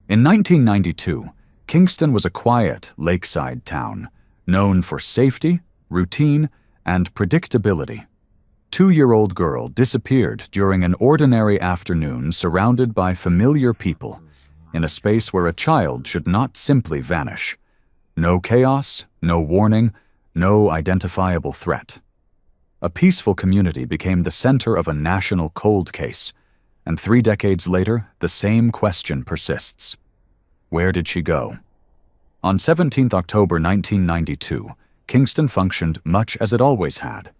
In 1992, Kingston was a quiet lakeside town, known for safety, routine, and predictability. A 2-year-old girl disappeared during an ordinary afternoon surrounded by familiar people, in a space where a child should not simply vanish. No chaos, no warning, no identifiable threat. A peaceful community became the center of a national cold case, and 3 decades later, the same question persists. Where did she go? On 17 October 1992, Kingston functioned much as it always had.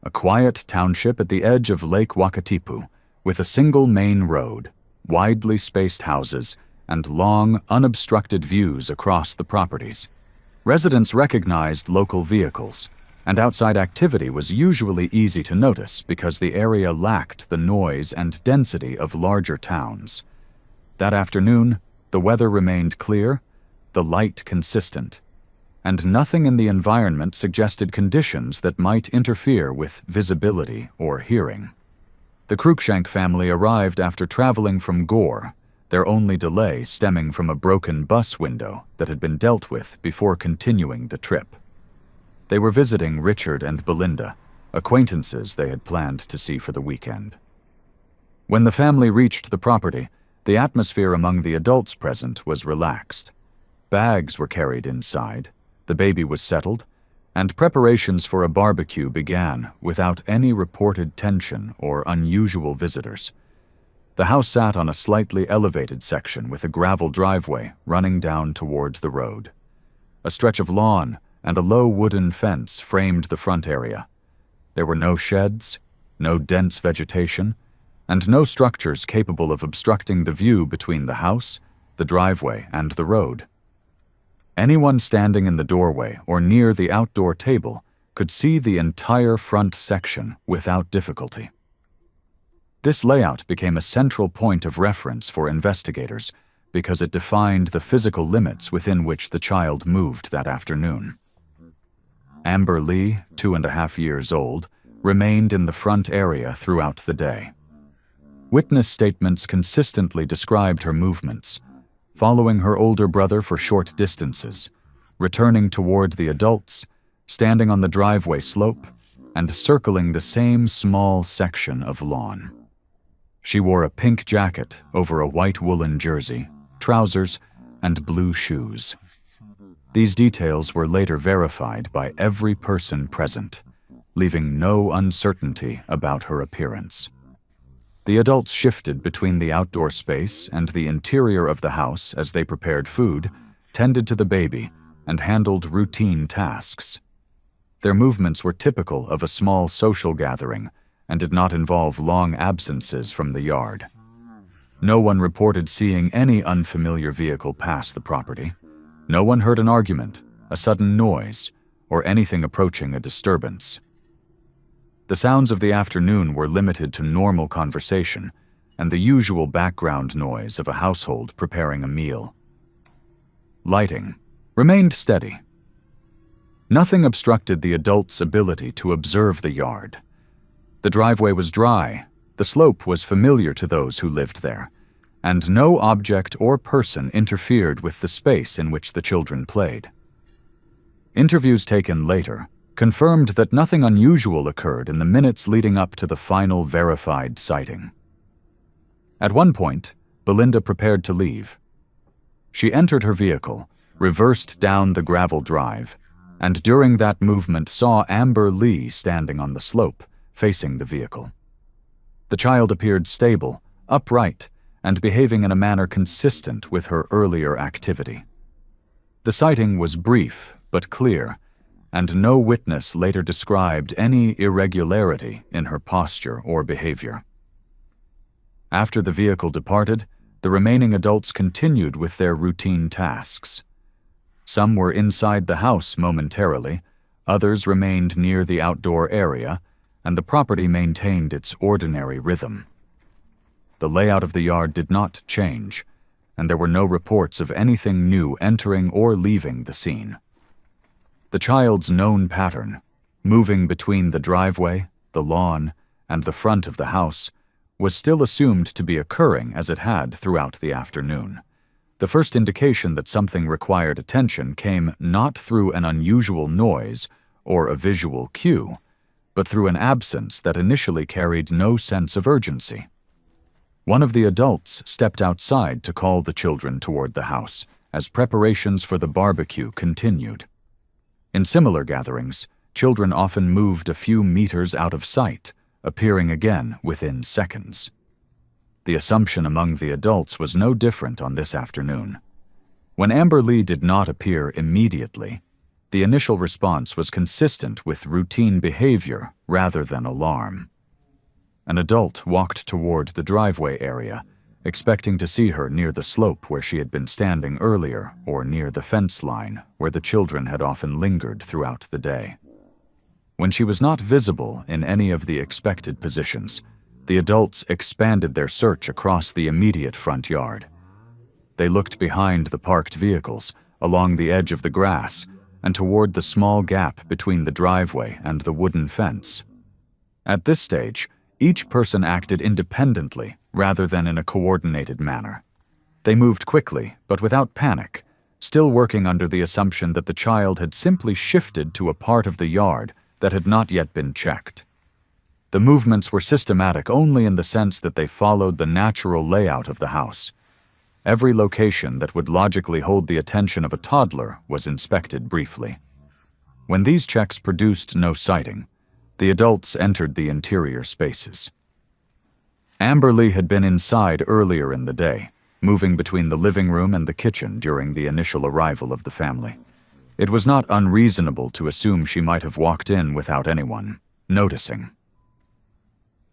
A quiet township at the edge of Lake Wakatipu, with a single main road, widely spaced houses, and long, unobstructed views across the properties. Residents recognized local vehicles, and outside activity was usually easy to notice because the area lacked the noise and density of larger towns. That afternoon, the weather remained clear, the light consistent, and nothing in the environment suggested conditions that might interfere with visibility or hearing. The Cruikshank family arrived after traveling from Gore, their only delay stemming from a broken bus window that had been dealt with before continuing the trip. They were visiting Richard and Belinda, acquaintances they had planned to see for the weekend. When the family reached the property, the atmosphere among the adults present was relaxed. Bags were carried inside, the baby was settled, and preparations for a barbecue began without any reported tension or unusual visitors. The house sat on a slightly elevated section with a gravel driveway running down toward the road. A stretch of lawn and a low wooden fence framed the front area. There were no sheds, no dense vegetation, and no structures capable of obstructing the view between the house, the driveway, and the road. Anyone standing in the doorway or near the outdoor table could see the entire front section without difficulty. This layout became a central point of reference for investigators because it defined the physical limits within which the child moved that afternoon. Amber Lee, 2.5 years old, remained in the front area throughout the day. Witness statements consistently described her movements, following her older brother for short distances, returning toward the adults, standing on the driveway slope, and circling the same small section of lawn. She wore a pink jacket over a white woolen jersey, trousers, and blue shoes. These details were later verified by every person present, leaving no uncertainty about her appearance. The adults shifted between the outdoor space and the interior of the house as they prepared food, tended to the baby, and handled routine tasks. Their movements were typical of a small social gathering and did not involve long absences from the yard. No one reported seeing any unfamiliar vehicle pass the property. No one heard an argument, a sudden noise, or anything approaching a disturbance. The sounds of the afternoon were limited to normal conversation and the usual background noise of a household preparing a meal. Lighting remained steady. Nothing obstructed the adults' ability to observe the yard. The driveway was dry, the slope was familiar to those who lived there, and no object or person interfered with the space in which the children played. Interviews taken later confirmed that nothing unusual occurred in the minutes leading up to the final verified sighting. At one point, Belinda prepared to leave. She entered her vehicle, reversed down the gravel drive, and during that movement saw Amber Lee standing on the slope, facing the vehicle. The child appeared stable, upright, and behaving in a manner consistent with her earlier activity. The sighting was brief but clear, and no witness later described any irregularity in her posture or behavior. After the vehicle departed, the remaining adults continued with their routine tasks. Some were inside the house momentarily, others remained near the outdoor area, and the property maintained its ordinary rhythm. The layout of the yard did not change, and there were no reports of anything new entering or leaving the scene. The child's known pattern, moving between the driveway, the lawn, and the front of the house, was still assumed to be occurring as it had throughout the afternoon, The first indication that something required attention came not through an unusual noise or a visual cue, but through an absence that initially carried no sense of urgency. One of the adults stepped outside to call the children toward the house as preparations for the barbecue continued. In similar gatherings, children often moved a few meters out of sight, appearing again within seconds. The assumption among the adults was no different on this afternoon. When Amber Lee did not appear immediately, the initial response was consistent with routine behavior rather than alarm. An adult walked toward the driveway area, expecting to see her near the slope where she had been standing earlier or near the fence line where the children had often lingered throughout the day. When she was not visible in any of the expected positions, the adults expanded their search across the immediate front yard. They looked behind the parked vehicles, along the edge of the grass, and toward the small gap between the driveway and the wooden fence. At this stage, each person acted independently rather than in a coordinated manner. They moved quickly, but without panic, still working under the assumption that the child had simply shifted to a part of the yard that had not yet been checked. The movements were systematic only in the sense that they followed the natural layout of the house. Every location that would logically hold the attention of a toddler was inspected briefly. When these checks produced no sighting, the adults entered the interior spaces. Amber Lee had been inside earlier in the day, moving between the living room and the kitchen during the initial arrival of the family. It was not unreasonable to assume she might have walked in without anyone noticing.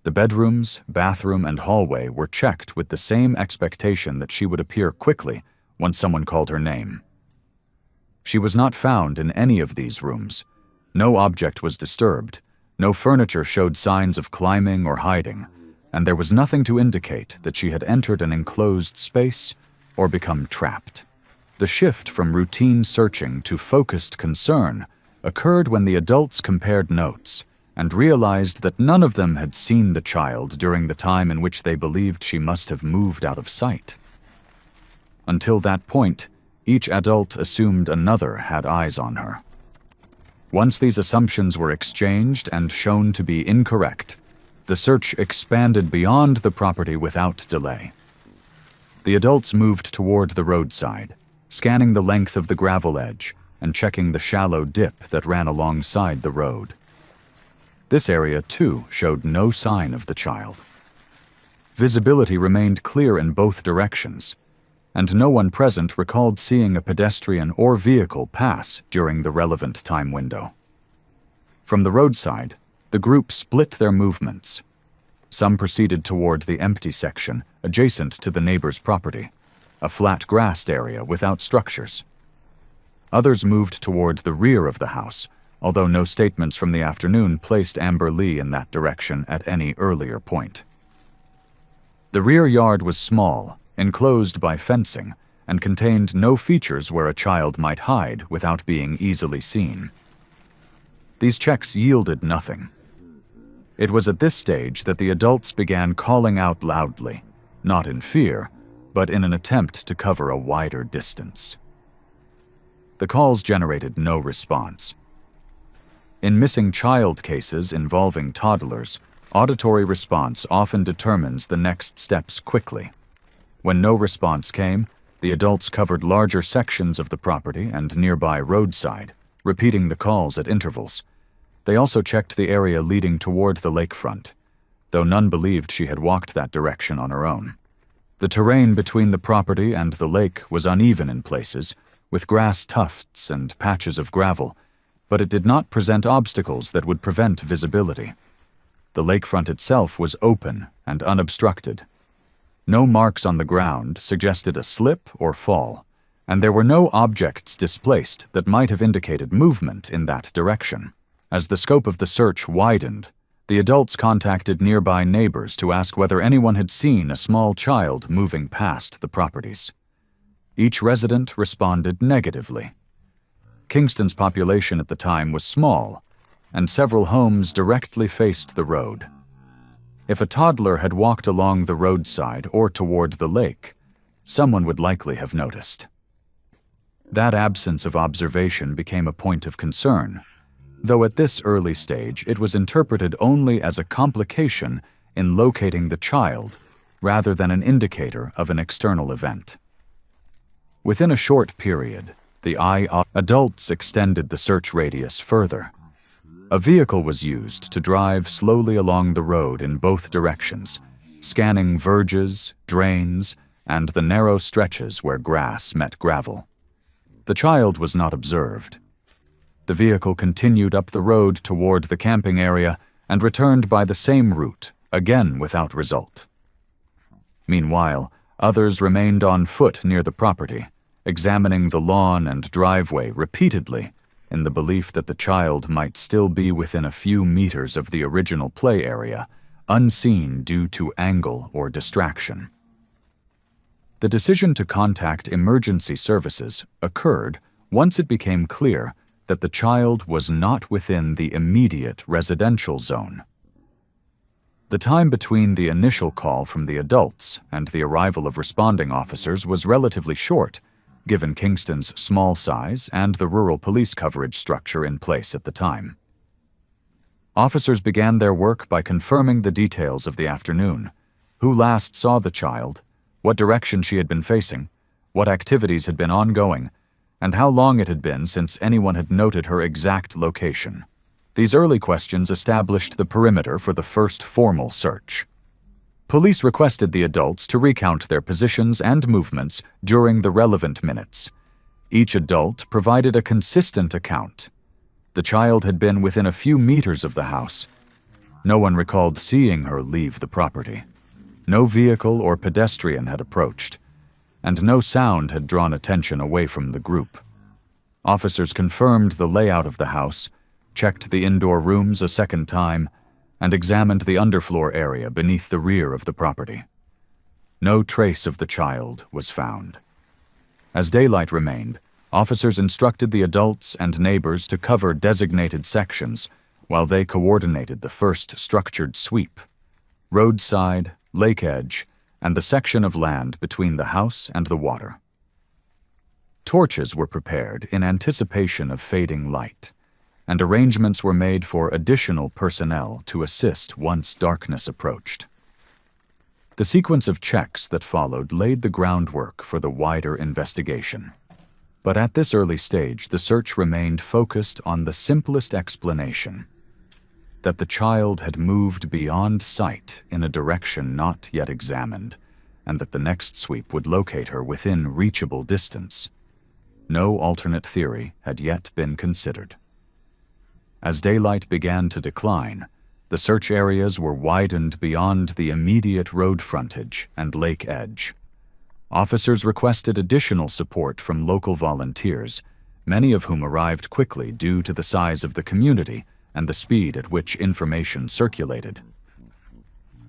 The bedrooms, bathroom, and hallway were checked with the same expectation that she would appear quickly once someone called her name. She was not found in any of these rooms. No object was disturbed, no furniture showed signs of climbing or hiding, and there was nothing to indicate that she had entered an enclosed space or become trapped. The shift from routine searching to focused concern occurred when the adults compared notes and realized that none of them had seen the child during the time in which they believed she must have moved out of sight. Until that point, each adult assumed another had eyes on her. Once these assumptions were exchanged and shown to be incorrect, the search expanded beyond the property without delay. The adults moved toward the roadside, scanning the length of the gravel edge and checking the shallow dip that ran alongside the road. This area, too, showed no sign of the child. Visibility remained clear in both directions, and no one present recalled seeing a pedestrian or vehicle pass during the relevant time window. From the roadside, the group split their movements. Some proceeded toward the empty section adjacent to the neighbor's property, a flat grassed area without structures. Others moved toward the rear of the house, although no statements from the afternoon placed Amber Lee in that direction at any earlier point. The rear yard was small, enclosed by fencing, and contained no features where a child might hide without being easily seen. These checks yielded nothing. It was at this stage that the adults began calling out loudly, not in fear, but in an attempt to cover a wider distance. The calls generated no response. In missing child cases involving toddlers, auditory response often determines the next steps quickly. When no response came, the adults covered larger sections of the property and nearby roadside, repeating the calls at intervals. They also checked the area leading toward the lakefront, though none believed she had walked that direction on her own. The terrain between the property and the lake was uneven in places, with grass tufts and patches of gravel, but it did not present obstacles that would prevent visibility. The lakefront itself was open and unobstructed. No marks on the ground suggested a slip or fall, and there were no objects displaced that might have indicated movement in that direction. As the scope of the search widened, the adults contacted nearby neighbors to ask whether anyone had seen a small child moving past the properties. Each resident responded negatively. Kingston's population at the time was small, and several homes directly faced the road. If a toddler had walked along the roadside or toward the lake, someone would likely have noticed. That absence of observation became a point of concern, though at this early stage it was interpreted only as a complication in locating the child rather than an indicator of an external event. Within a short period, the adults extended the search radius further. A vehicle was used to drive slowly along the road in both directions, scanning verges, drains, and the narrow stretches where grass met gravel. The child was not observed. The vehicle continued up the road toward the camping area and returned by the same route, again without result. Meanwhile, others remained on foot near the property, examining the lawn and driveway repeatedly in the belief that the child might still be within a few meters of the original play area, unseen due to angle or distraction. The decision to contact emergency services occurred once it became clear that the child was not within the immediate residential zone. The time between the initial call from the adults and the arrival of responding officers was relatively short, given Kingston's small size and the rural police coverage structure in place at the time. Officers began their work by confirming the details of the afternoon: who last saw the child, what direction she had been facing, what activities had been ongoing, and how long it had been since anyone had noted her exact location. These early questions established the perimeter for the first formal search. Police requested the adults to recount their positions and movements during the relevant minutes. Each adult provided a consistent account. The child had been within a few meters of the house. No one recalled seeing her leave the property. No vehicle or pedestrian had approached, and no sound had drawn attention away from the group. Officers confirmed the layout of the house, checked the indoor rooms a second time, and examined the underfloor area beneath the rear of the property. No trace of the child was found. As daylight remained, officers instructed the adults and neighbors to cover designated sections while they coordinated the first structured sweep: roadside, lake edge, and the section of land between the house and the water. Torches were prepared in anticipation of fading light, and arrangements were made for additional personnel to assist once darkness approached. The sequence of checks that followed laid the groundwork for the wider investigation. But at this early stage, the search remained focused on the simplest explanation: that the child had moved beyond sight in a direction not yet examined, and that the next sweep would locate her within reachable distance. No alternate theory had yet been considered. As daylight began to decline, the search areas were widened beyond the immediate road frontage and lake edge. Officers requested additional support from local volunteers, many of whom arrived quickly due to the size of the community and the speed at which information circulated.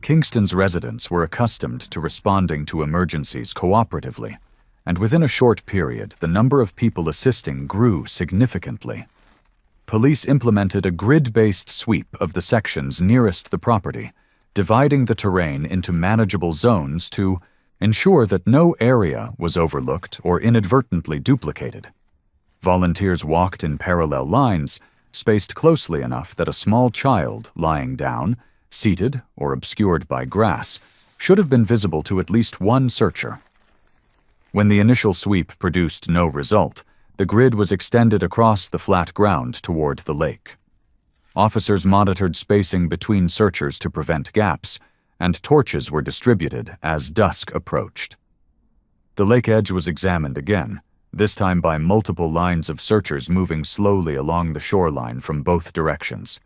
Kingston's residents were accustomed to responding to emergencies cooperatively, and within a short period, the number of people assisting grew significantly. Police implemented a grid-based sweep of the sections nearest the property, dividing the terrain into manageable zones to ensure that no area was overlooked or inadvertently duplicated. Volunteers walked in parallel lines, spaced closely enough that a small child lying down, seated or obscured by grass, should have been visible to at least one searcher. When the initial sweep produced no result, the grid was extended across the flat ground toward the lake. Officers monitored spacing between searchers to prevent gaps, and torches were distributed as dusk approached. The lake edge was examined again, this time by multiple lines of searchers moving slowly along the shoreline from both directions.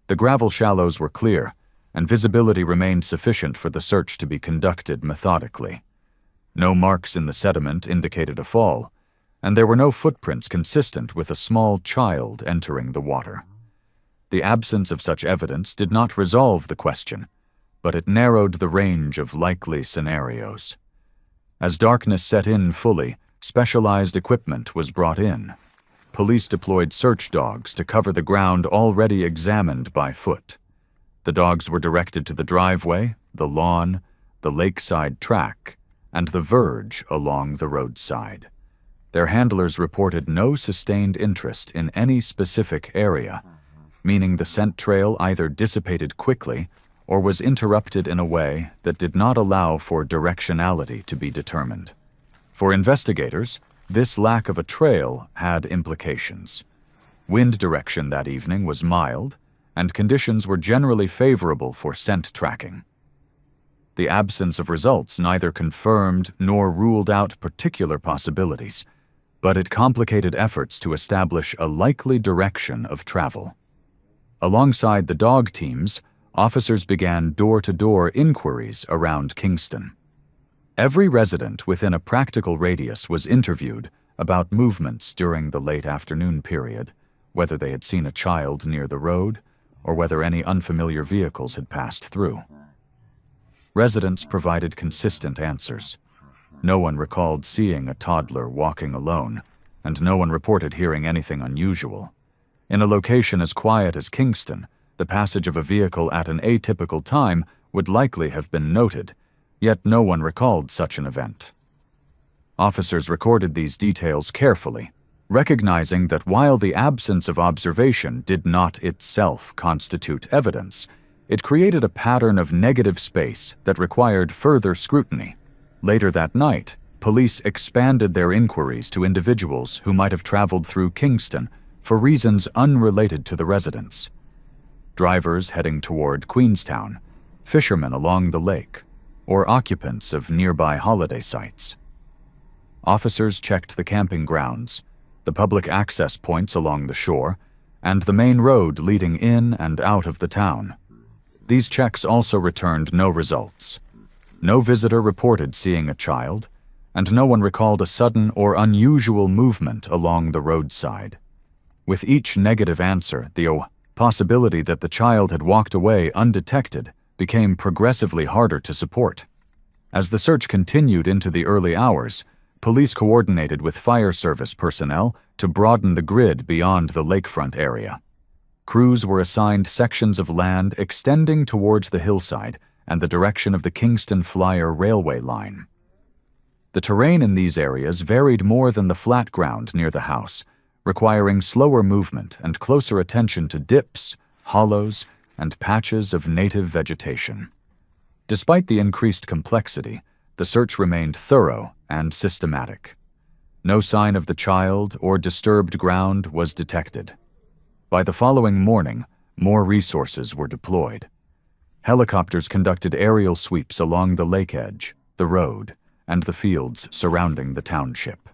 The gravel shallows were clear, and visibility remained sufficient for the search to be conducted methodically. No marks in the sediment indicated a fall, and there were no footprints consistent with a small child entering the water. The absence of such evidence did not resolve the question, but it narrowed the range of likely scenarios. As darkness set in fully, specialized equipment was brought in. Police deployed search dogs to cover the ground already examined by foot. The dogs were directed to the driveway, the lawn, the lakeside track, and the verge along the roadside. Their handlers reported no sustained interest in any specific area, meaning the scent trail either dissipated quickly or was interrupted in a way that did not allow for directionality to be determined. For investigators, this lack of a trail had implications. Wind direction that evening was mild, and conditions were generally favorable for scent tracking. The absence of results neither confirmed nor ruled out particular possibilities, but it complicated efforts to establish a likely direction of travel. Alongside the dog teams, officers began door-to-door inquiries around Kingston. Every resident within a practical radius was interviewed about movements during the late afternoon period, whether they had seen a child near the road or whether any unfamiliar vehicles had passed through. Residents provided consistent answers. No one recalled seeing a toddler walking alone, and no one reported hearing anything unusual. In a location as quiet as Kingston, the passage of a vehicle at an atypical time would likely have been noted, yet no one recalled such an event. Officers recorded these details carefully, recognizing that while the absence of observation did not itself constitute evidence, it created a pattern of negative space that required further scrutiny. Later that night, police expanded their inquiries to individuals who might have traveled through Kingston for reasons unrelated to the residents. Drivers heading toward Queenstown, fishermen along the lake, or occupants of nearby holiday sites. Officers checked the camping grounds, the public access points along the shore, and the main road leading in and out of the town. These checks also returned no results. No visitor reported seeing a child, and no one recalled a sudden or unusual movement along the roadside. With each negative answer, the possibility that the child had walked away undetected became progressively harder to support. As the search continued into the early hours, police coordinated with fire service personnel to broaden the grid beyond the lakefront area. Crews were assigned sections of land extending towards the hillside and the direction of the Kingston Flyer railway line. The terrain in these areas varied more than the flat ground near the house, requiring slower movement and closer attention to dips, hollows, and patches of native vegetation. Despite the increased complexity, the search remained thorough and systematic. No sign of the child or disturbed ground was detected. By the following morning, more resources were deployed. Helicopters conducted aerial sweeps along the lake edge, the road, and the fields surrounding the township.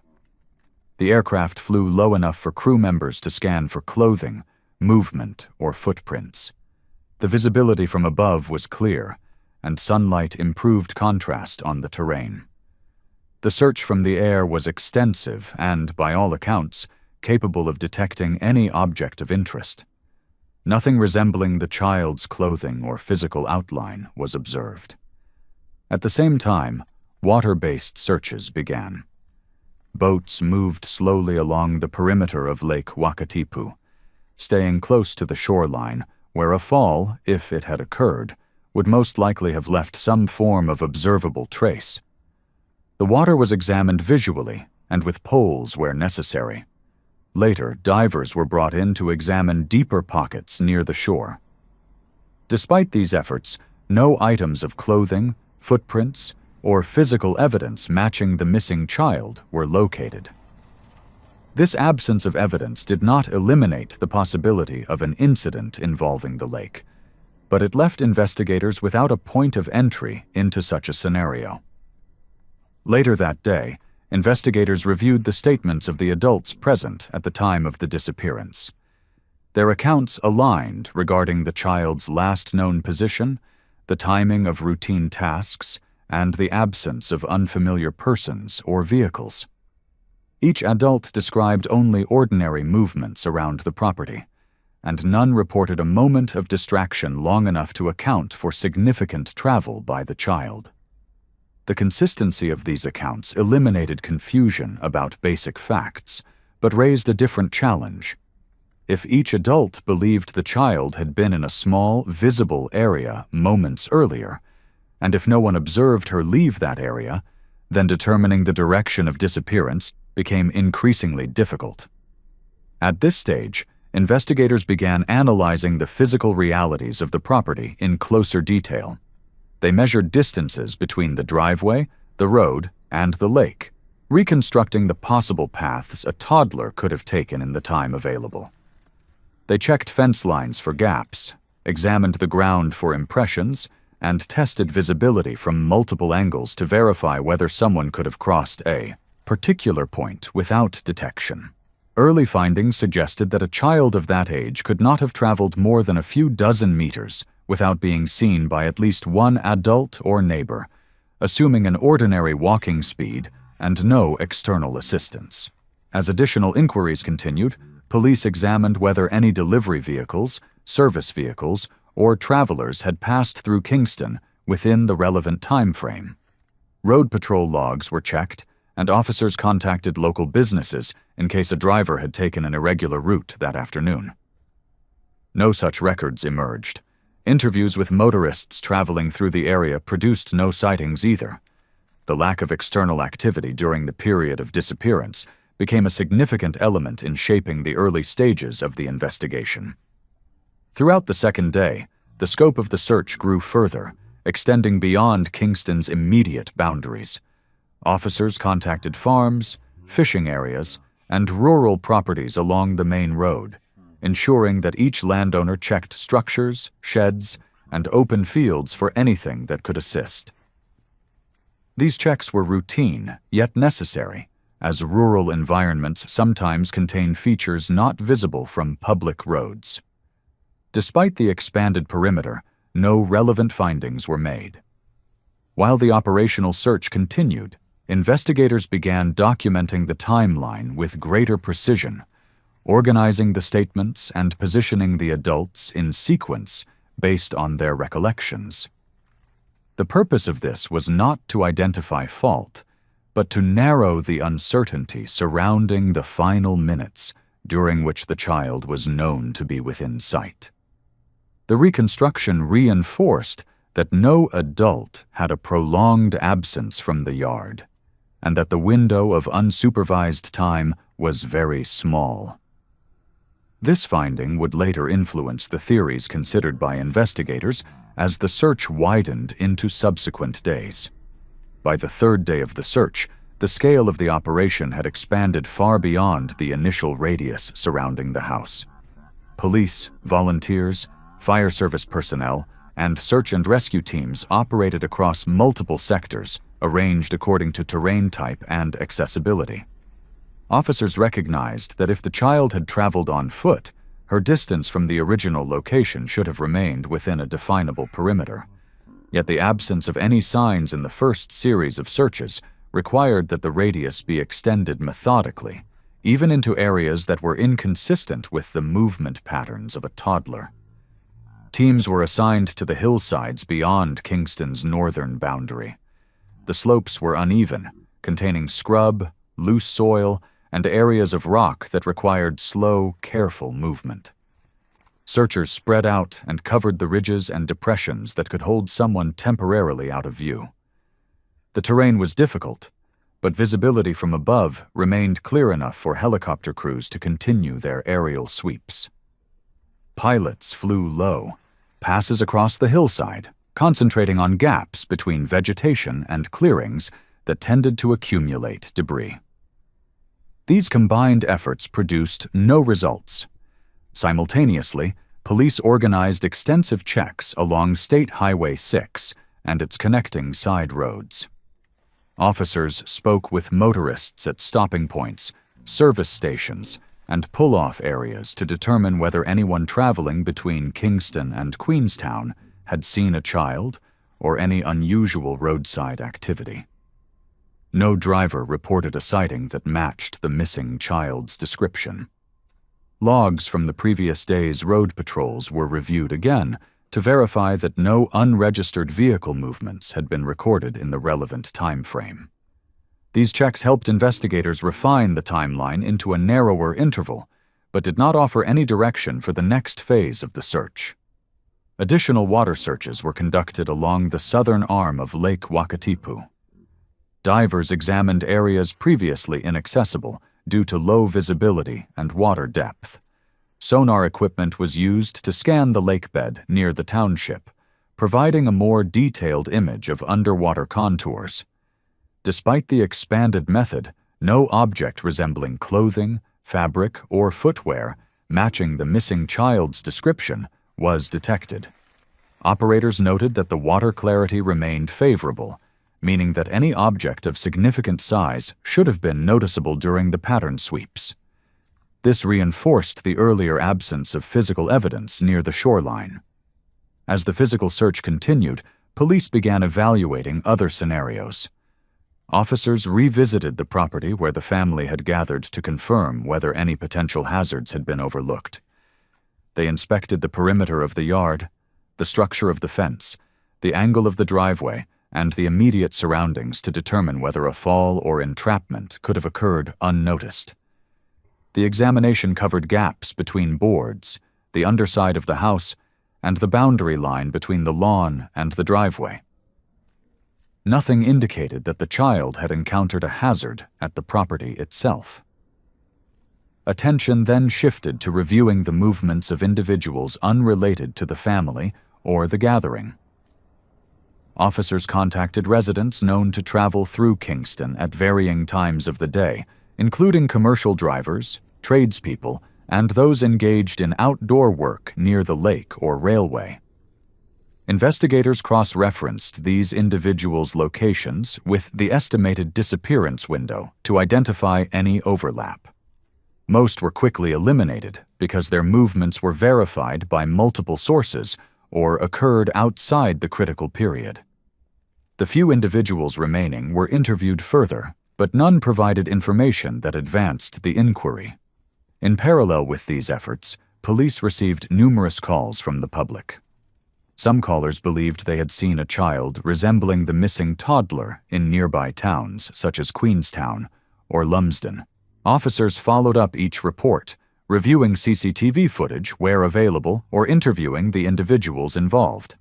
The aircraft flew low enough for crew members to scan for clothing, movement, or footprints. The visibility from above was clear, and sunlight improved contrast on the terrain. The search from the air was extensive and, by all accounts, capable of detecting any object of interest. Nothing resembling the child's clothing or physical outline was observed. At the same time, water-based searches began. Boats moved slowly along the perimeter of Lake Wakatipu, staying close to the shoreline where a fall, if it had occurred, would most likely have left some form of observable trace. The water was examined visually and with poles where necessary. Later, divers were brought in to examine deeper pockets near the shore. Despite these efforts, no items of clothing, footprints, or physical evidence matching the missing child were located. This absence of evidence did not eliminate the possibility of an incident involving the lake, but it left investigators without a point of entry into such a scenario. Later that day, investigators reviewed the statements of the adults present at the time of the disappearance. Their accounts aligned regarding the child's last known position, the timing of routine tasks, and the absence of unfamiliar persons or vehicles. Each adult described only ordinary movements around the property, and none reported a moment of distraction long enough to account for significant travel by the child. The consistency of these accounts eliminated confusion about basic facts, but raised a different challenge. If each adult believed the child had been in a small, visible area moments earlier, and if no one observed her leave that area, Then determining the direction of disappearance became increasingly difficult. At this stage, investigators began analyzing the physical realities of the property in closer detail. They measured distances between the driveway, the road, and the lake, reconstructing the possible paths a toddler could have taken in the time available. They checked fence lines for gaps, examined the ground for impressions, and tested visibility from multiple angles to verify whether someone could have crossed a particular point without detection. Early findings suggested that a child of that age could not have traveled more than a few dozen meters without being seen by at least one adult or neighbor, assuming an ordinary walking speed and no external assistance. As additional inquiries continued, police examined whether any delivery vehicles, service vehicles, or travelers had passed through Kingston within the relevant time frame. Road patrol logs were checked, and officers contacted local businesses in case a driver had taken an irregular route that afternoon. No such records emerged. Interviews with motorists traveling through the area produced no sightings either. The lack of external activity during the period of disappearance became a significant element in shaping the early stages of the investigation. Throughout the second day, the scope of the search grew further, extending beyond Kingston's immediate boundaries. Officers contacted farms, fishing areas, and rural properties along the main road, ensuring that each landowner checked structures, sheds, and open fields for anything that could assist. These checks were routine, yet necessary, as rural environments sometimes contain features not visible from public roads. Despite the expanded perimeter, no relevant findings were made. While the operational search continued, investigators began documenting the timeline with greater precision, organizing the statements and positioning the adults in sequence based on their recollections. The purpose of this was not to identify fault, but to narrow the uncertainty surrounding the final minutes during which the child was known to be within sight. The reconstruction reinforced that no adult had a prolonged absence from the yard, and that the window of unsupervised time was very small. This finding would later influence the theories considered by investigators as the search widened into subsequent days. By the third day of the search, the scale of the operation had expanded far beyond the initial radius surrounding the house. Police, volunteers, fire service personnel, and search and rescue teams operated across multiple sectors, arranged according to terrain type and accessibility. Officers recognized that if the child had traveled on foot, her distance from the original location should have remained within a definable perimeter. Yet the absence of any signs in the first series of searches required that the radius be extended methodically, even into areas that were inconsistent with the movement patterns of a toddler. Teams were assigned to the hillsides beyond Kingston's northern boundary. The slopes were uneven, containing scrub, loose soil, and areas of rock that required slow, careful movement. Searchers spread out and covered the ridges and depressions that could hold someone temporarily out of view. The terrain was difficult, but visibility from above remained clear enough for helicopter crews to continue their aerial sweeps. Pilots flew low, passes across the hillside, concentrating on gaps between vegetation and clearings that tended to accumulate debris. These combined efforts produced no results. Simultaneously, police organized extensive checks along State Highway 6 and its connecting side roads. Officers spoke with motorists at stopping points, service stations, and pull-off areas to determine whether anyone traveling between Kingston and Queenstown had seen a child or any unusual roadside activity. No driver reported a sighting that matched the missing child's description. Logs from the previous day's road patrols were reviewed again to verify that no unregistered vehicle movements had been recorded in the relevant time frame. These checks helped investigators refine the timeline into a narrower interval, but did not offer any direction for the next phase of the search. Additional water searches were conducted along the southern arm of Lake Wakatipu. divers examined areas previously inaccessible due to low visibility and water depth. Sonar equipment was used to scan the lakebed near the township, providing a more detailed image of underwater contours. Despite the expanded method, no object resembling clothing, fabric, or footwear matching the missing child's description was detected. Operators noted that the water clarity remained favorable, meaning that any object of significant size should have been noticeable during the pattern sweeps. This reinforced the earlier absence of physical evidence near the shoreline. As the physical search continued, police began evaluating other scenarios. Officers revisited the property where the family had gathered to confirm whether any potential hazards had been overlooked. They inspected the perimeter of the yard, the structure of the fence, the angle of the driveway, and the immediate surroundings to determine whether a fall or entrapment could have occurred unnoticed. The examination covered gaps between boards, the underside of the house, and the boundary line between the lawn and the driveway. Nothing indicated that the child had encountered a hazard at the property itself. Attention then shifted to reviewing the movements of individuals unrelated to the family or the gathering. Officers contacted residents known to travel through Kingston at varying times of the day, including commercial drivers, tradespeople, and those engaged in outdoor work near the lake or railway. Investigators cross-referenced these individuals' locations with the estimated disappearance window to identify any overlap. Most were quickly eliminated because their movements were verified by multiple sources or occurred outside the critical period. The few individuals remaining were interviewed further, but none provided information that advanced the inquiry. In parallel with these efforts, police received numerous calls from the public. Some callers believed they had seen a child resembling the missing toddler in nearby towns such as Queenstown or Lumsden. Officers followed up each report, reviewing CCTV footage where available or interviewing the individuals involved.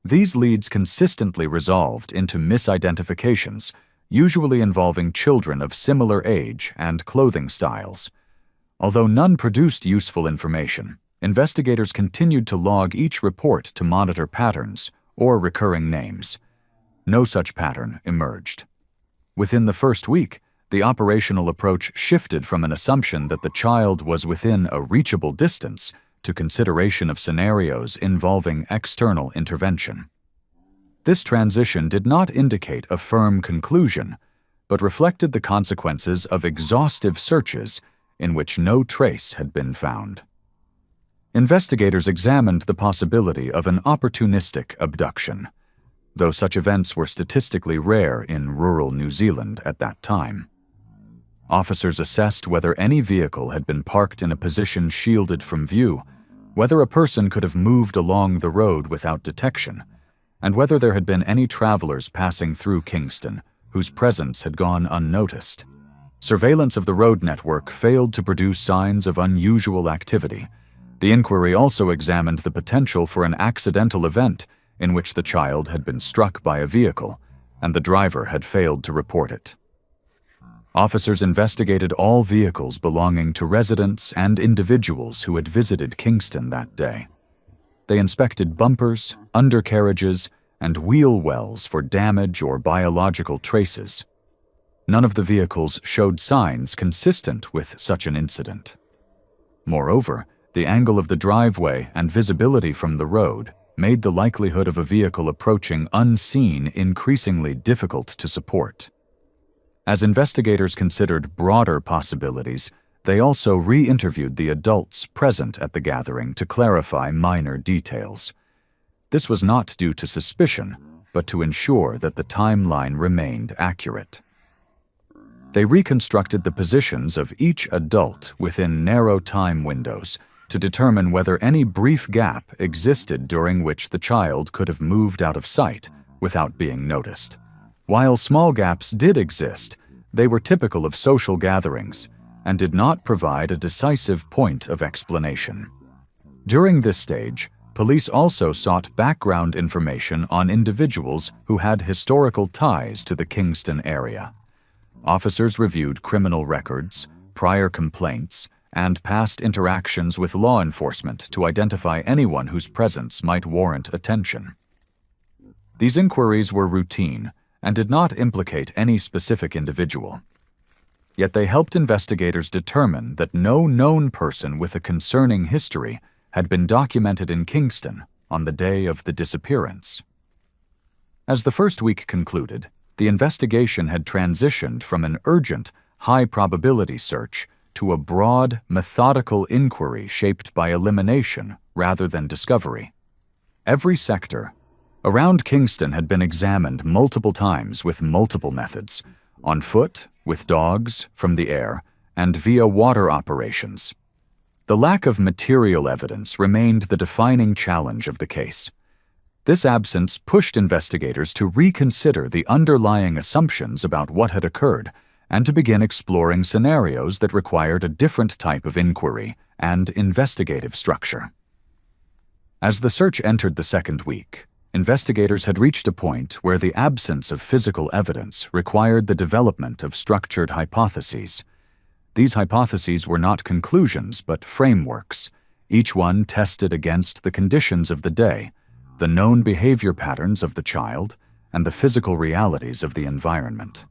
These leads consistently resolved into misidentifications, usually involving children of similar age and clothing styles. Although none produced useful information, investigators continued to log each report to monitor patterns or recurring names. No such pattern emerged. Within the first week, the operational approach shifted from an assumption that the child was within a reachable distance to consideration of scenarios involving external intervention. This transition did not indicate a firm conclusion, but reflected the consequences of exhaustive searches in which no trace had been found. Investigators examined the possibility of an opportunistic abduction, though such events were statistically rare in rural New Zealand at that time. Officers assessed whether any vehicle had been parked in a position shielded from view, whether a person could have moved along the road without detection, and whether there had been any travelers passing through Kingston whose presence had gone unnoticed. Surveillance of the road network failed to produce signs of unusual activity. The inquiry also examined the potential for an accidental event in which the child had been struck by a vehicle and the driver had failed to report it. Officers investigated all vehicles belonging to residents and individuals who had visited Kingston that day. They inspected bumpers, undercarriages, and wheel wells for damage or biological traces. None of the vehicles showed signs consistent with such an incident. Moreover, the angle of the driveway and visibility from the road made the likelihood of a vehicle approaching unseen increasingly difficult to support. As investigators considered broader possibilities, they also re-interviewed the adults present at the gathering to clarify minor details. This was not due to suspicion, but to ensure that the timeline remained accurate. They reconstructed the positions of each adult within narrow time windows to determine whether any brief gap existed during which the child could have moved out of sight without being noticed. While small gaps did exist, they were typical of social gatherings and did not provide a decisive point of explanation. During this stage, Police also sought background information on individuals who had historical ties to the Kingston area. Officers reviewed criminal records, prior complaints, and past interactions with law enforcement to identify anyone whose presence might warrant attention. These inquiries were routine and did not implicate any specific individual. Yet they helped investigators determine that no known person with a concerning history had been documented in Kingston on the day of the disappearance. As the first week concluded, the investigation had transitioned from an urgent, high-probability search to a broad, methodical inquiry shaped by elimination rather than discovery. Every sector around Kingston had been examined multiple times with multiple methods: on foot, with dogs, from the air, and via water operations. The lack of material evidence remained the defining challenge of the case. This absence pushed investigators to reconsider the underlying assumptions about what had occurred and to begin exploring scenarios that required a different type of inquiry and investigative structure. As the search entered the second week, investigators had reached a point where the absence of physical evidence required the development of structured hypotheses. These hypotheses were not conclusions but frameworks, each one tested against the conditions of the day, the known behavior patterns of the child, and the physical realities of the environment.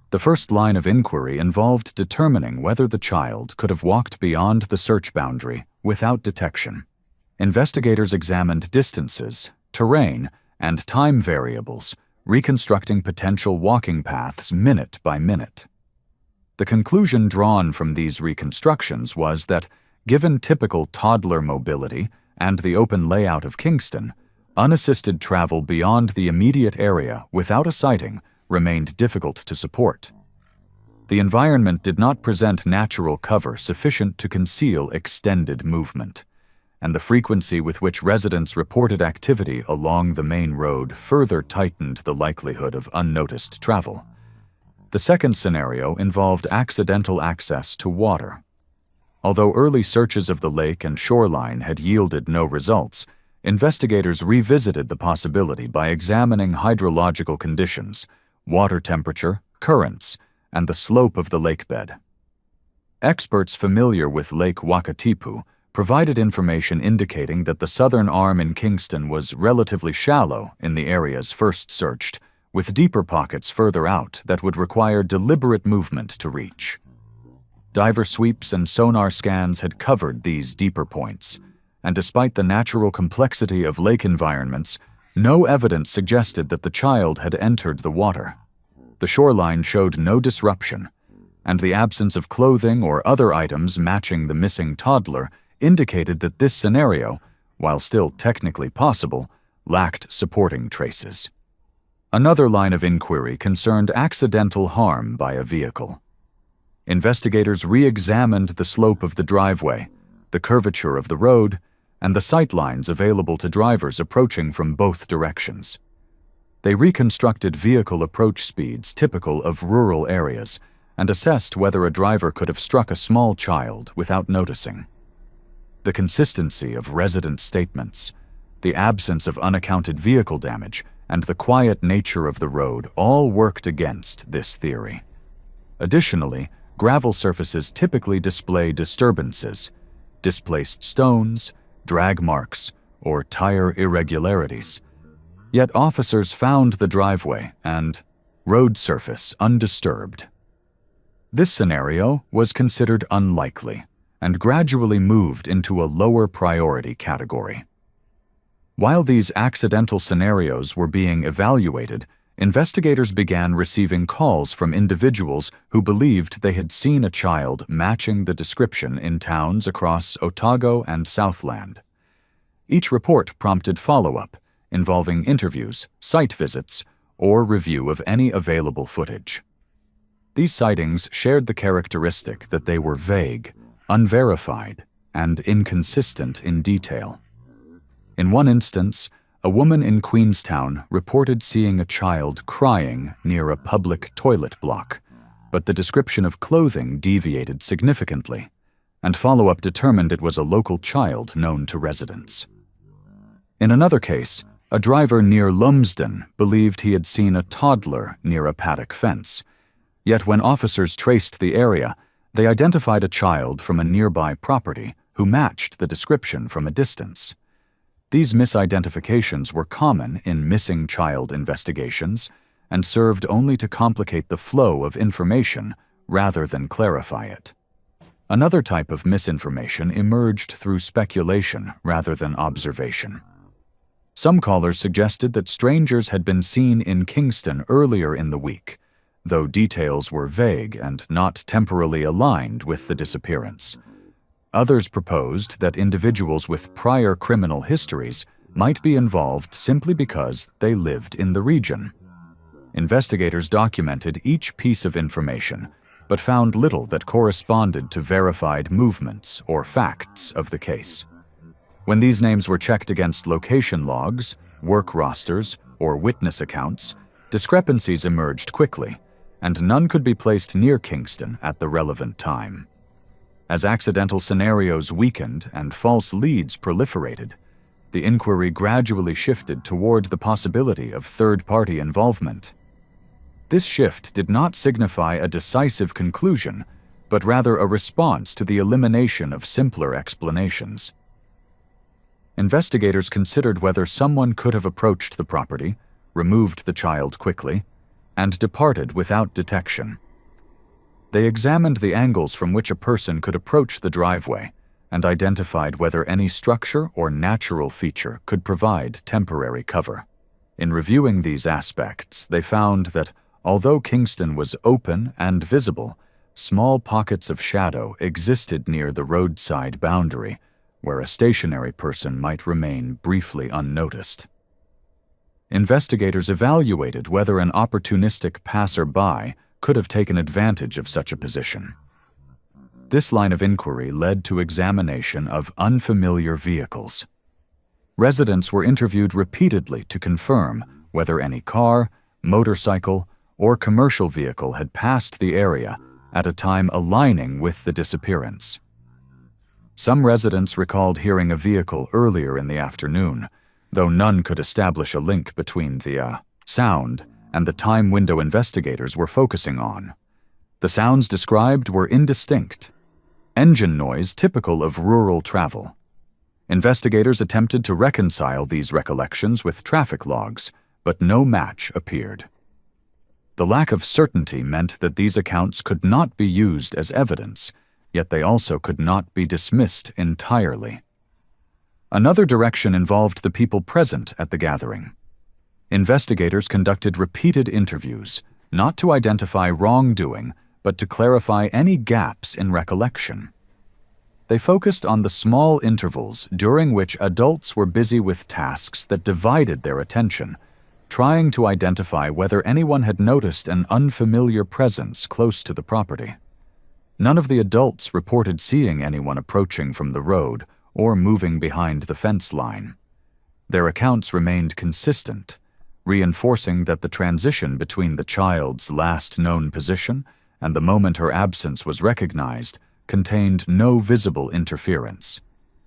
The first line of inquiry involved determining whether the child could have walked beyond the search boundary without detection. Investigators examined distances, terrain, and time variables, reconstructing potential walking paths minute by minute. The conclusion drawn from these reconstructions was that, given typical toddler mobility and the open layout of Kingston, unassisted travel beyond the immediate area without a sighting remained difficult to support. The environment did not present natural cover sufficient to conceal extended movement, and the frequency with which residents reported activity along the main road further tightened the likelihood of unnoticed travel. The second scenario involved accidental access to water. Although early searches of the lake and shoreline had yielded no results, investigators revisited the possibility by examining hydrological conditions, water temperature, currents, and the slope of the lakebed. Experts familiar with Lake Wakatipu provided information indicating that the southern arm in Kingston was relatively shallow in the areas first searched, with deeper pockets further out that would require deliberate movement to reach. Diver sweeps and sonar scans had covered these deeper points, and despite the natural complexity of lake environments, no evidence suggested that the child had entered the water. The shoreline showed no disruption, and the absence of clothing or other items matching the missing toddler indicated that this scenario, while still technically possible, lacked supporting traces. Another line of inquiry concerned accidental harm by a vehicle. Investigators re-examined the slope of the driveway, the curvature of the road, and the sight lines available to drivers approaching from both directions. They reconstructed vehicle approach speeds typical of rural areas and assessed whether a driver could have struck a small child without noticing. The consistency of resident statements, the absence of unaccounted vehicle damage, and the quiet nature of the road all worked against this theory. Additionally, gravel surfaces typically display disturbances, displaced stones, drag marks, or tire irregularities. Yet officers found the driveway and road surface undisturbed. This scenario was considered unlikely and gradually moved into a lower priority category. While these accidental scenarios were being evaluated, investigators began receiving calls from individuals who believed they had seen a child matching the description in towns across Otago and Southland. Each report prompted follow-up, involving interviews, site visits, or review of any available footage. These sightings shared the characteristic that they were vague, unverified, and inconsistent in detail. In one instance, a woman in Queenstown reported seeing a child crying near a public toilet block, but the description of clothing deviated significantly, and follow-up determined it was a local child known to residents. In another case, a driver near Lumsden believed he had seen a toddler near a paddock fence. Yet when officers traced the area, they identified a child from a nearby property who matched the description from a distance. These misidentifications were common in missing child investigations and served only to complicate the flow of information rather than clarify it. Another type of misinformation emerged through speculation rather than observation. Some callers suggested that strangers had been seen in Kingston earlier in the week, though details were vague and not temporally aligned with the disappearance. Others proposed that individuals with prior criminal histories might be involved simply because they lived in the region. Investigators documented each piece of information, but found little that corresponded to verified movements or facts of the case. When these names were checked against location logs, work rosters, or witness accounts, discrepancies emerged quickly, and none could be placed near Kingston at the relevant time. As accidental scenarios weakened and false leads proliferated, the inquiry gradually shifted toward the possibility of third-party involvement. This shift did not signify a decisive conclusion, but rather a response to the elimination of simpler explanations. Investigators considered whether someone could have approached the property, removed the child quickly, and departed without detection. They examined the angles from which a person could approach the driveway and identified whether any structure or natural feature could provide temporary cover. In reviewing these aspects, they found that, although Kingston was open and visible, small pockets of shadow existed near the roadside boundary, where a stationary person might remain briefly unnoticed. Investigators evaluated whether an opportunistic passerby could have taken advantage of such a position. This line of inquiry led to examination of unfamiliar vehicles. Residents were interviewed repeatedly to confirm whether any car, motorcycle, or commercial vehicle had passed the area at a time aligning with the disappearance. Some residents recalled hearing a vehicle earlier in the afternoon, though none could establish a link between the sound and the time window investigators were focusing on. The sounds described were indistinct, engine noise typical of rural travel. Investigators attempted to reconcile these recollections with traffic logs, but no match appeared. The lack of certainty meant that these accounts could not be used as evidence, yet they also could not be dismissed entirely. Another direction involved the people present at the gathering. Investigators conducted repeated interviews, not to identify wrongdoing, but to clarify any gaps in recollection. They focused on the small intervals during which adults were busy with tasks that divided their attention, trying to identify whether anyone had noticed an unfamiliar presence close to the property. None of the adults reported seeing anyone approaching from the road or moving behind the fence line. Their accounts remained consistent, reinforcing that the transition between the child's last known position and the moment her absence was recognized contained no visible interference.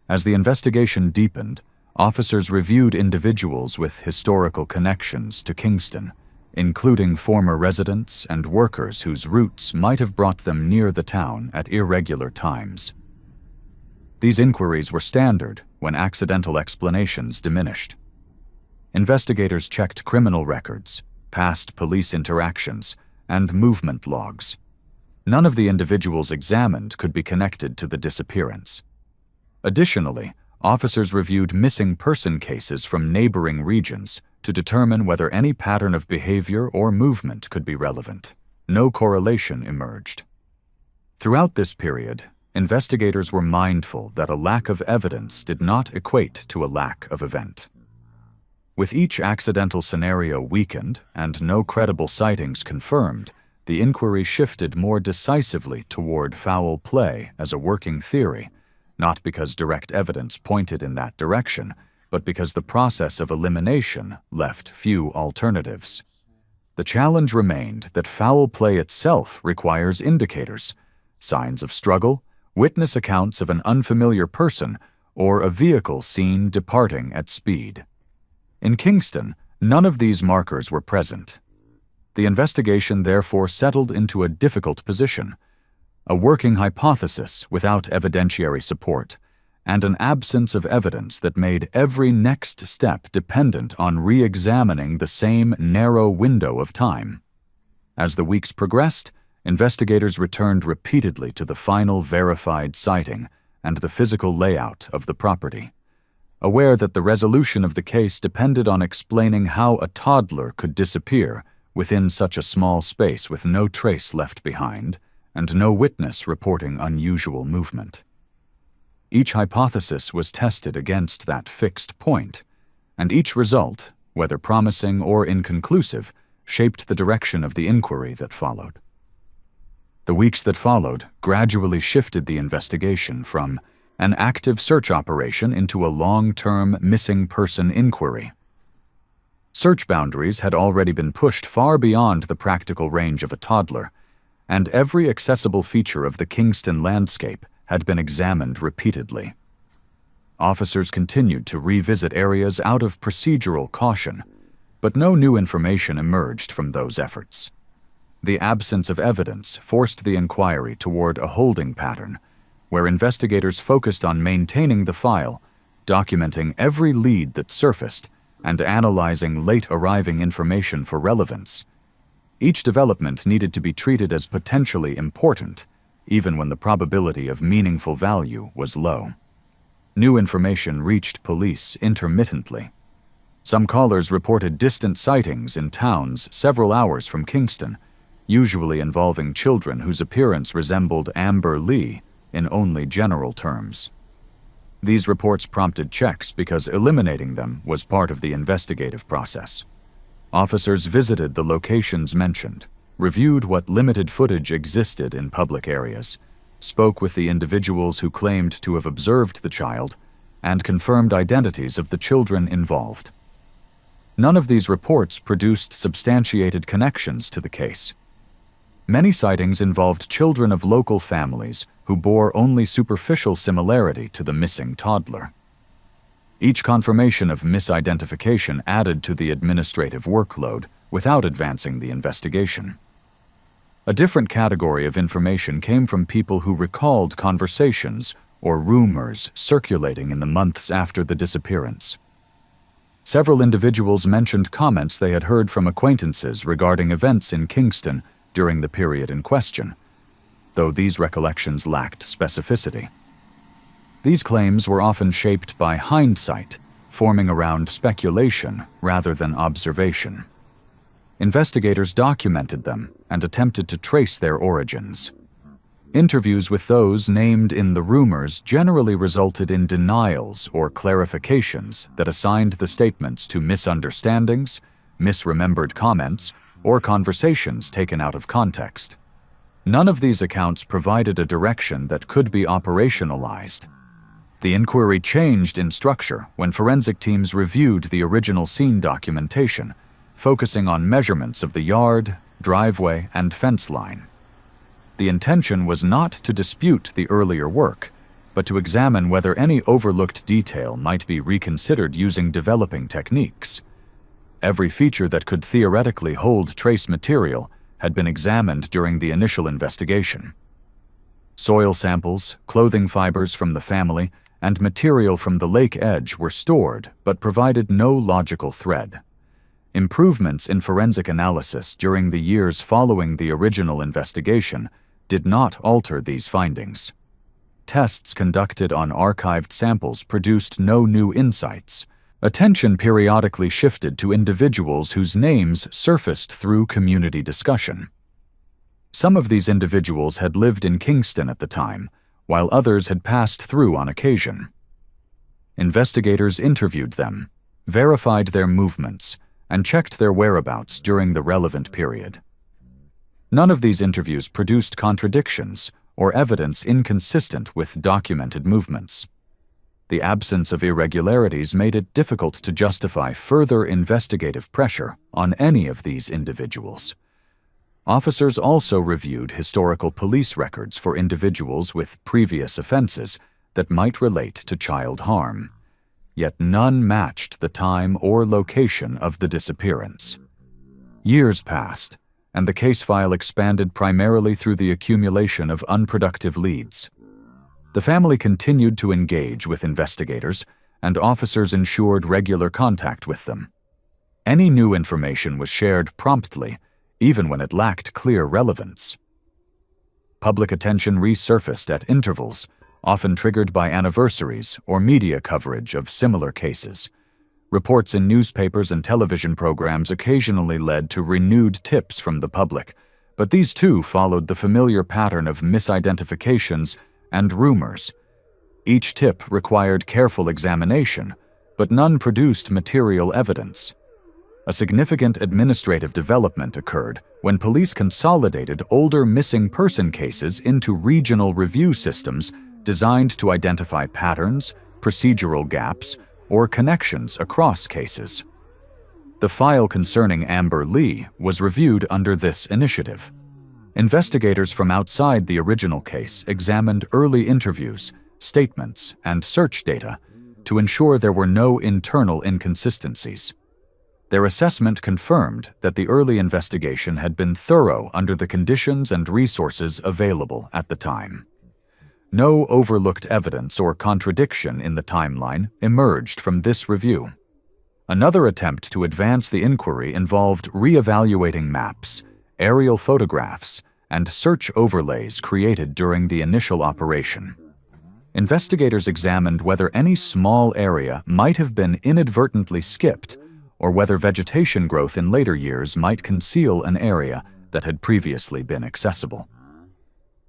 As the investigation deepened, officers reviewed individuals with historical connections to Kingston, including former residents and workers whose routes might have brought them near the town at irregular times. These inquiries were standard when accidental explanations diminished. Investigators checked criminal records, past police interactions, and movement logs. None of the individuals examined could be connected to the disappearance. Additionally, officers reviewed missing person cases from neighboring regions to determine whether any pattern of behavior or movement could be relevant. No correlation emerged. Throughout this period, investigators were mindful that a lack of evidence did not equate to a lack of event. With each accidental scenario weakened and no credible sightings confirmed, the inquiry shifted more decisively toward foul play as a working theory, not because direct evidence pointed in that direction, but because the process of elimination left few alternatives. The challenge remained that foul play itself requires indicators, signs of struggle, witness accounts of an unfamiliar person, or a vehicle seen departing at speed. In Kingston, none of these markers were present. The investigation therefore settled into a difficult position: a working hypothesis without evidentiary support, and an absence of evidence that made every next step dependent on re-examining the same narrow window of time. As the weeks progressed, investigators returned repeatedly to the final verified sighting and the physical layout of the property, aware that the resolution of the case depended on explaining how a toddler could disappear within such a small space with no trace left behind and no witness reporting unusual movement. Each hypothesis was tested against that fixed point, and each result, whether promising or inconclusive, shaped the direction of the inquiry that followed. The weeks that followed gradually shifted the investigation from an active search operation into a long-term missing person inquiry. Search boundaries had already been pushed far beyond the practical range of a toddler, and every accessible feature of the Kingston landscape had been examined repeatedly. Officers continued to revisit areas out of procedural caution, but no new information emerged from those efforts. The absence of evidence forced the inquiry toward a holding pattern, where investigators focused on maintaining the file, documenting every lead that surfaced, and analyzing late-arriving information for relevance. Each development needed to be treated as potentially important, even when the probability of meaningful value was low. New information reached police intermittently. Some callers reported distant sightings in towns several hours from Kingston, usually involving children whose appearance resembled Amber Lee in only general terms. These reports prompted checks because eliminating them was part of the investigative process. Officers visited the locations mentioned, reviewed what limited footage existed in public areas, spoke with the individuals who claimed to have observed the child, and confirmed identities of the children involved. None of these reports produced substantiated connections to the case. Many sightings involved children of local families who bore only superficial similarity to the missing toddler. Each confirmation of misidentification added to the administrative workload without advancing the investigation. A different category of information came from people who recalled conversations or rumors circulating in the months after the disappearance. Several individuals mentioned comments they had heard from acquaintances regarding events in Kingston during the period in question, though these recollections lacked specificity. These claims were often shaped by hindsight, forming around speculation rather than observation. Investigators documented them and attempted to trace their origins. Interviews with those named in the rumors generally resulted in denials or clarifications that assigned the statements to misunderstandings, misremembered comments, or conversations taken out of context. None of these accounts provided a direction that could be operationalized. The inquiry changed in structure when forensic teams reviewed the original scene documentation, focusing on measurements of the yard, driveway, and fence line. The intention was not to dispute the earlier work, but to examine whether any overlooked detail might be reconsidered using developing techniques. Every feature that could theoretically hold trace material had been examined during the initial investigation. Soil samples, clothing fibers from the family, and material from the lake edge were stored but provided no logical thread. Improvements in forensic analysis during the years following the original investigation did not alter these findings. Tests conducted on archived samples produced no new insights. Attention periodically shifted to individuals whose names surfaced through community discussion. Some of these individuals had lived in Kingston at the time, while others had passed through on occasion. Investigators interviewed them, verified their movements, and checked their whereabouts during the relevant period. None of these interviews produced contradictions or evidence inconsistent with documented movements. The absence of irregularities made it difficult to justify further investigative pressure on any of these individuals. Officers also reviewed historical police records for individuals with previous offenses that might relate to child harm. Yet none matched the time or location of the disappearance. Years passed, and the case file expanded primarily through the accumulation of unproductive leads. The family continued to engage with investigators, and officers ensured regular contact with them. Any new information was shared promptly, even when it lacked clear relevance. Public attention resurfaced at intervals, often triggered by anniversaries or media coverage of similar cases. Reports in newspapers and television programs occasionally led to renewed tips from the public, but these too followed the familiar pattern of misidentifications and rumors. Each tip required careful examination, but none produced material evidence. A significant administrative development occurred when police consolidated older missing person cases into regional review systems designed to identify patterns, procedural gaps, or connections across cases. The file concerning Amber Lee was reviewed under this initiative. Investigators from outside the original case examined early interviews, statements, and search data to ensure there were no internal inconsistencies. Their assessment confirmed that the early investigation had been thorough under the conditions and resources available at the time. No overlooked evidence or contradiction in the timeline emerged from this review. Another attempt to advance the inquiry involved re-evaluating maps, aerial photographs, and search overlays created during the initial operation. Investigators examined whether any small area might have been inadvertently skipped, or whether vegetation growth in later years might conceal an area that had previously been accessible.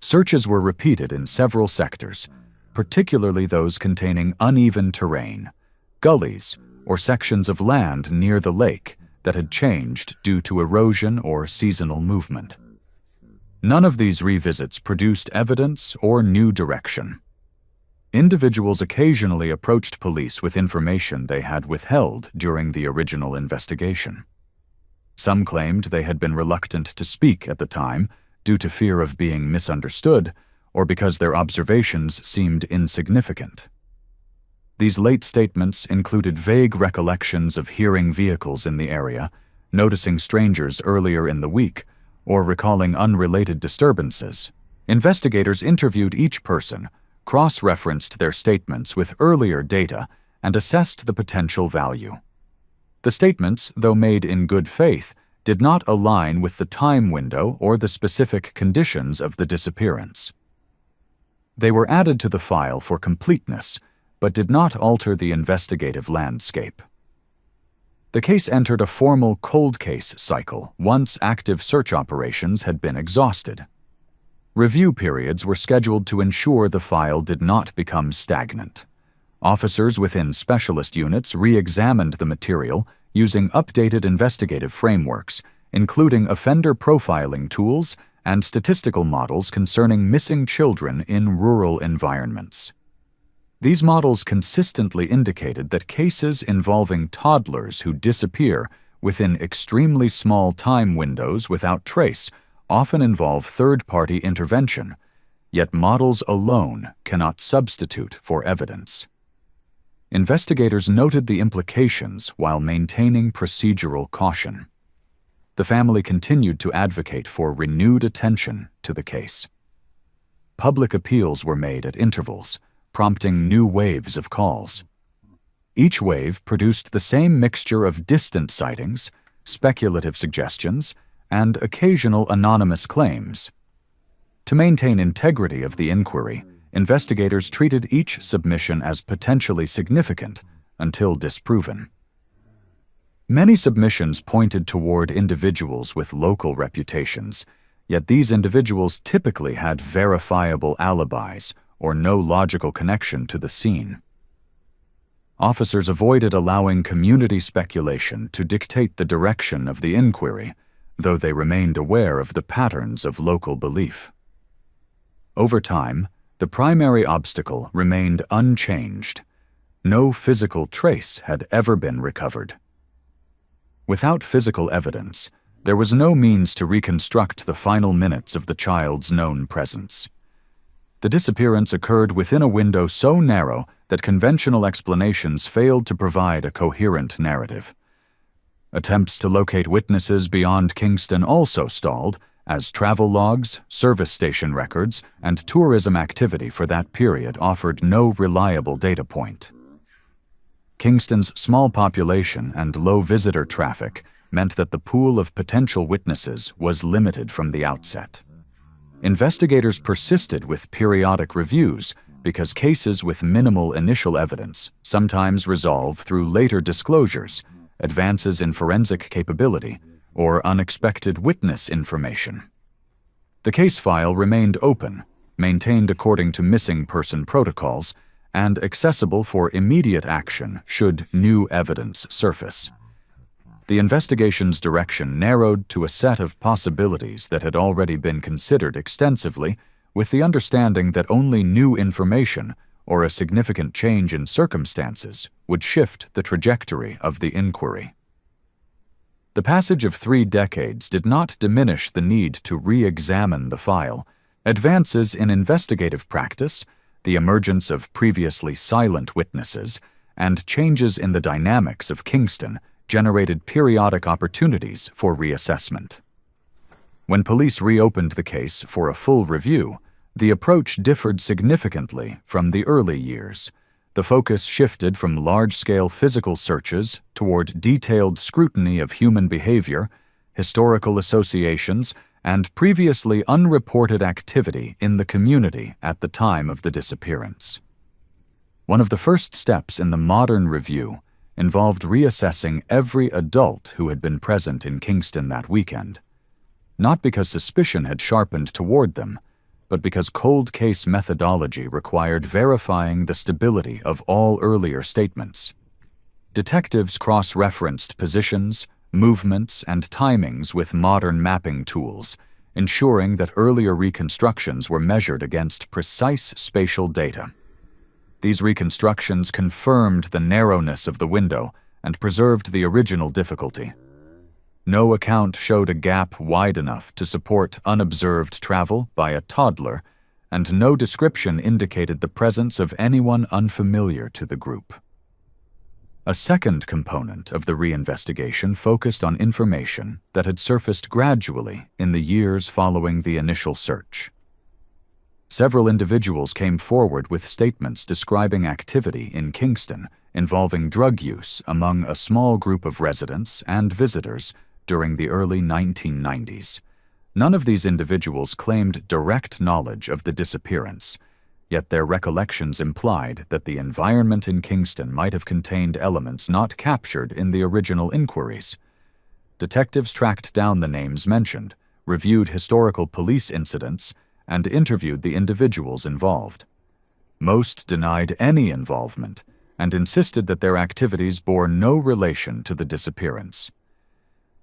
Searches were repeated in several sectors, particularly those containing uneven terrain, gullies, or sections of land near the lake that had changed due to erosion or seasonal movement. None of these revisits produced evidence or new direction. Individuals occasionally approached police with information they had withheld during the original investigation. Some claimed they had been reluctant to speak at the time due to fear of being misunderstood or because their observations seemed insignificant. These late statements included vague recollections of hearing vehicles in the area, noticing strangers earlier in the week, or recalling unrelated disturbances. Investigators interviewed each person, cross-referenced their statements with earlier data, and assessed the potential value. The statements, though made in good faith, did not align with the time window or the specific conditions of the disappearance. They were added to the file for completeness, but did not alter the investigative landscape. The case entered a formal cold case cycle once active search operations had been exhausted. Review periods were scheduled to ensure the file did not become stagnant. Officers within specialist units re-examined the material using updated investigative frameworks, including offender profiling tools and statistical models concerning missing children in rural environments. These models consistently indicated that cases involving toddlers who disappear within extremely small time windows without trace often involve third-party intervention, yet models alone cannot substitute for evidence. Investigators noted the implications while maintaining procedural caution. The family continued to advocate for renewed attention to the case. Public appeals were made at intervals, prompting new waves of calls. Each wave produced the same mixture of distant sightings, speculative suggestions, and occasional anonymous claims. To maintain integrity of the inquiry, investigators treated each submission as potentially significant until disproven. Many submissions pointed toward individuals with local reputations, yet these individuals typically had verifiable alibis or no logical connection to the scene. Officers avoided allowing community speculation to dictate the direction of the inquiry, though they remained aware of the patterns of local belief. Over time, the primary obstacle remained unchanged. No physical trace had ever been recovered. Without physical evidence, there was no means to reconstruct the final minutes of the child's known presence. The disappearance occurred within a window so narrow that conventional explanations failed to provide a coherent narrative. Attempts to locate witnesses beyond Kingston also stalled, as travel logs, service station records, and tourism activity for that period offered no reliable data point. Kingston's small population and low visitor traffic meant that the pool of potential witnesses was limited from the outset. Investigators persisted with periodic reviews because cases with minimal initial evidence sometimes resolve through later disclosures, advances in forensic capability, or unexpected witness information. The case file remained open, maintained according to missing person protocols, and accessible for immediate action should new evidence surface. The investigation's direction narrowed to a set of possibilities that had already been considered extensively, with the understanding that only new information or a significant change in circumstances would shift the trajectory of the inquiry. The passage of 3 decades did not diminish the need to re-examine the file. Advances in investigative practice, the emergence of previously silent witnesses, and changes in the dynamics of Kingston generated periodic opportunities for reassessment. When police reopened the case for a full review, the approach differed significantly from the early years. The focus shifted from large-scale physical searches toward detailed scrutiny of human behavior, historical associations, and previously unreported activity in the community at the time of the disappearance. One of the first steps in the modern review involved reassessing every adult who had been present in Kingston that weekend, not because suspicion had sharpened toward them, but because cold case methodology required verifying the stability of all earlier statements. Detectives cross-referenced positions, movements, and timings with modern mapping tools, ensuring that earlier reconstructions were measured against precise spatial data. These reconstructions confirmed the narrowness of the window and preserved the original difficulty. No account showed a gap wide enough to support unobserved travel by a toddler, and no description indicated the presence of anyone unfamiliar to the group. A second component of the reinvestigation focused on information that had surfaced gradually in the years following the initial search. Several individuals came forward with statements describing activity in Kingston involving drug use among a small group of residents and visitors during the early 1990s. None of these individuals claimed direct knowledge of the disappearance, yet their recollections implied that the environment in Kingston might have contained elements not captured in the original inquiries. Detectives tracked down the names mentioned, reviewed historical police incidents, and interviewed the individuals involved. Most denied any involvement and insisted that their activities bore no relation to the disappearance.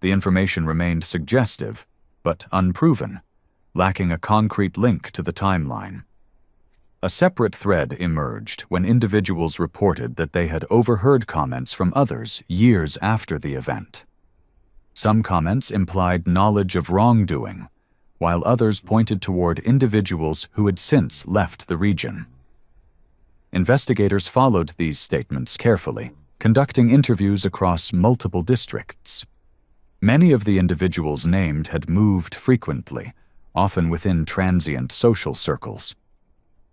The information remained suggestive, but unproven, lacking a concrete link to the timeline. A separate thread emerged when individuals reported that they had overheard comments from others years after the event. Some comments implied knowledge of wrongdoing, while others pointed toward individuals who had since left the region. Investigators followed these statements carefully, conducting interviews across multiple districts. Many of the individuals named had moved frequently, often within transient social circles.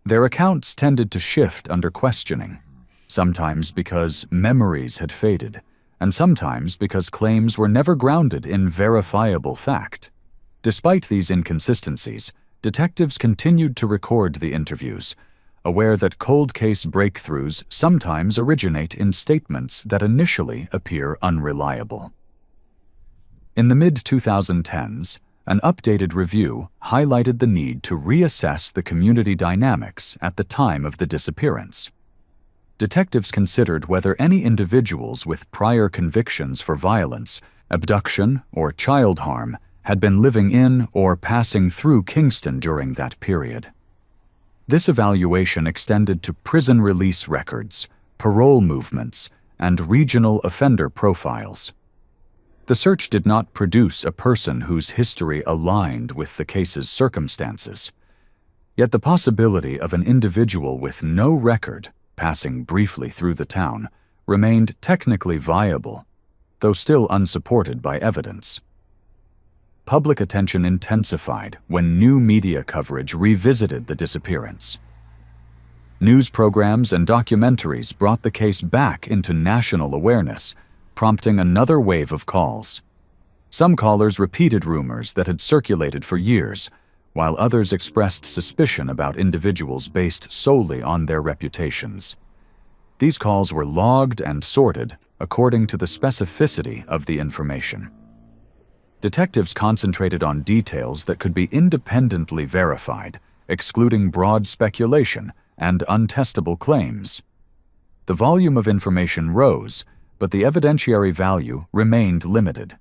Their accounts tended to shift under questioning, sometimes because memories had faded, and sometimes because claims were never grounded in verifiable fact. Despite these inconsistencies, detectives continued to record the interviews, aware that cold case breakthroughs sometimes originate in statements that initially appear unreliable. In the mid-2010s, an updated review highlighted the need to reassess the community dynamics at the time of the disappearance. Detectives considered whether any individuals with prior convictions for violence, abduction, or child harm had been living in or passing through Kingston during that period. This evaluation extended to prison release records, parole movements, and regional offender profiles. The search did not produce a person whose history aligned with the case's circumstances. Yet the possibility of an individual with no record passing briefly through the town remained technically viable, though still unsupported by evidence. Public attention intensified when new media coverage revisited the disappearance. News programs and documentaries brought the case back into national awareness, prompting another wave of calls. Some callers repeated rumors that had circulated for years, while others expressed suspicion about individuals based solely on their reputations. These calls were logged and sorted according to the specificity of the information. Detectives concentrated on details that could be independently verified, excluding broad speculation and untestable claims. The volume of information rose, but the evidentiary value remained limited.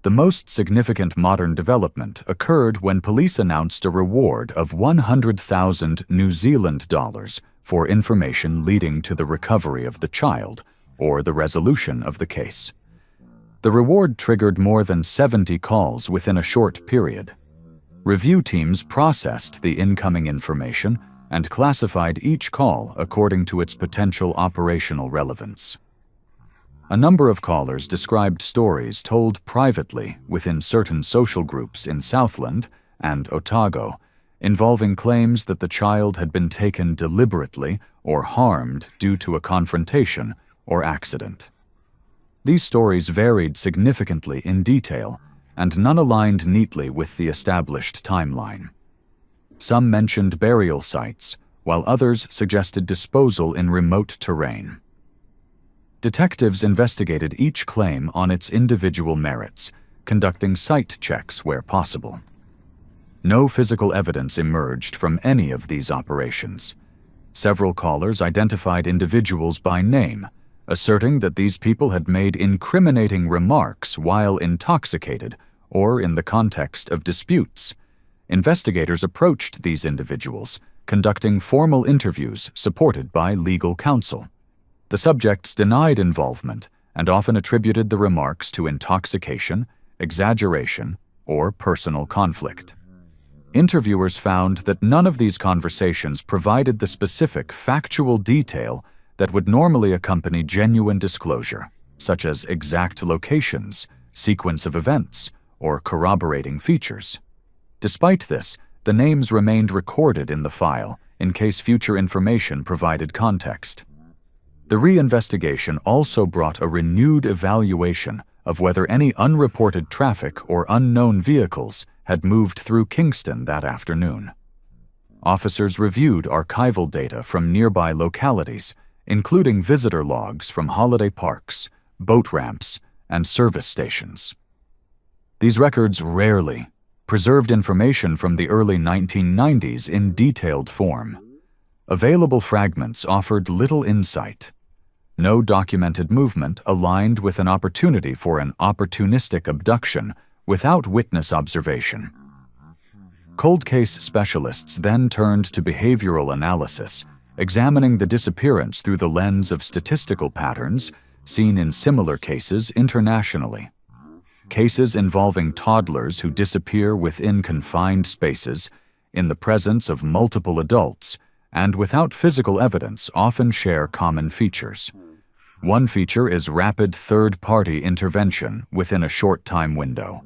The most significant modern development occurred when police announced a reward of 100,000 New Zealand dollars for information leading to the recovery of the child or the resolution of the case. The reward triggered more than 70 calls within a short period. Review teams processed the incoming information and classified each call according to its potential operational relevance. A number of callers described stories told privately within certain social groups in Southland and Otago, involving claims that the child had been taken deliberately or harmed due to a confrontation or accident. These stories varied significantly in detail, and none aligned neatly with the established timeline. Some mentioned burial sites, while others suggested disposal in remote terrain. Detectives investigated each claim on its individual merits, conducting site checks where possible. No physical evidence emerged from any of these operations. Several callers identified individuals by name, asserting that these people had made incriminating remarks while intoxicated or in the context of disputes. Investigators approached these individuals, conducting formal interviews supported by legal counsel. The subjects denied involvement and often attributed the remarks to intoxication, exaggeration, or personal conflict. Interviewers found that none of these conversations provided the specific factual detail that would normally accompany genuine disclosure, such as exact locations, sequence of events, or corroborating features. Despite this, the names remained recorded in the file in case future information provided context. The reinvestigation also brought a renewed evaluation of whether any unreported traffic or unknown vehicles had moved through Kingston that afternoon. Officers reviewed archival data from nearby localities, including visitor logs from holiday parks, boat ramps, and service stations. These records rarely preserved information from the early 1990s in detailed form. Available fragments offered little insight. No documented movement aligned with an opportunity for an opportunistic abduction without witness observation. Cold case specialists then turned to behavioral analysis, examining the disappearance through the lens of statistical patterns seen in similar cases internationally. Cases involving toddlers who disappear within confined spaces, in the presence of multiple adults, and without physical evidence often share common features. One feature is rapid third-party intervention within a short time window.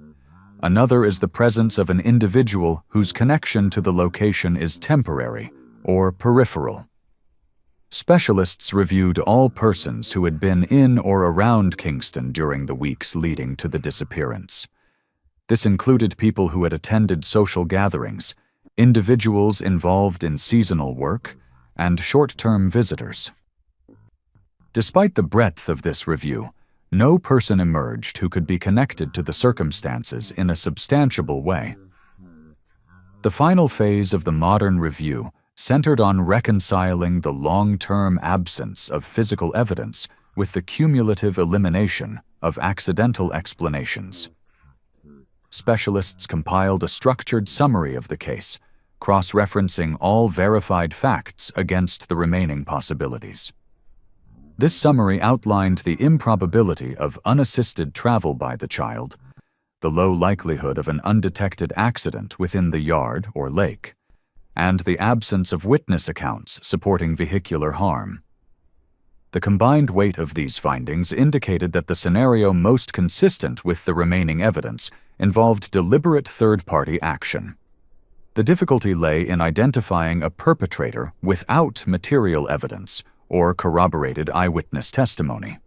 Another is the presence of an individual whose connection to the location is temporary or peripheral. Specialists reviewed all persons who had been in or around Kingston during the weeks leading to the disappearance. This included people who had attended social gatherings, individuals involved in seasonal work, and short-term visitors. Despite the breadth of this review, no person emerged who could be connected to the circumstances in a substantiable way. The final phase of the modern review centered on reconciling the long-term absence of physical evidence with the cumulative elimination of accidental explanations. Specialists compiled a structured summary of the case, cross-referencing all verified facts against the remaining possibilities. This summary outlined the improbability of unassisted travel by the child, the low likelihood of an undetected accident within the yard or lake, and the absence of witness accounts supporting vehicular harm. The combined weight of these findings indicated that the scenario most consistent with the remaining evidence involved deliberate third-party action. The difficulty lay in identifying a perpetrator without material evidence or corroborated eyewitness testimony.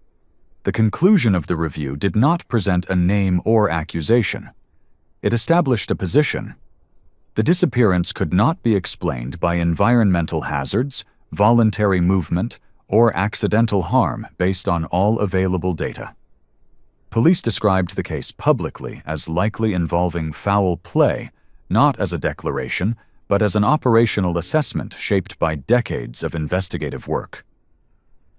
The conclusion of the review did not present a name or accusation. It established a position. The disappearance could not be explained by environmental hazards, voluntary movement, or accidental harm based on all available data. Police described the case publicly as likely involving foul play, not as a declaration, but as an operational assessment shaped by decades of investigative work.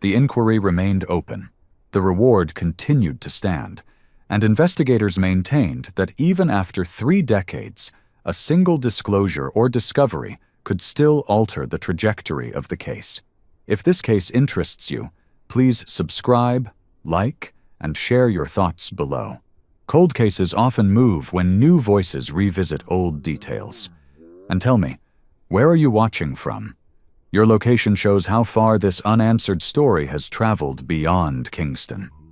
The inquiry remained open, the reward continued to stand, and investigators maintained that even after 3 decades, a single disclosure or discovery could still alter the trajectory of the case. If this case interests you, please subscribe, like, and share your thoughts below. Cold cases often move when new voices revisit old details. And tell me, where are you watching from? Your location shows how far this unanswered story has traveled beyond Kingston.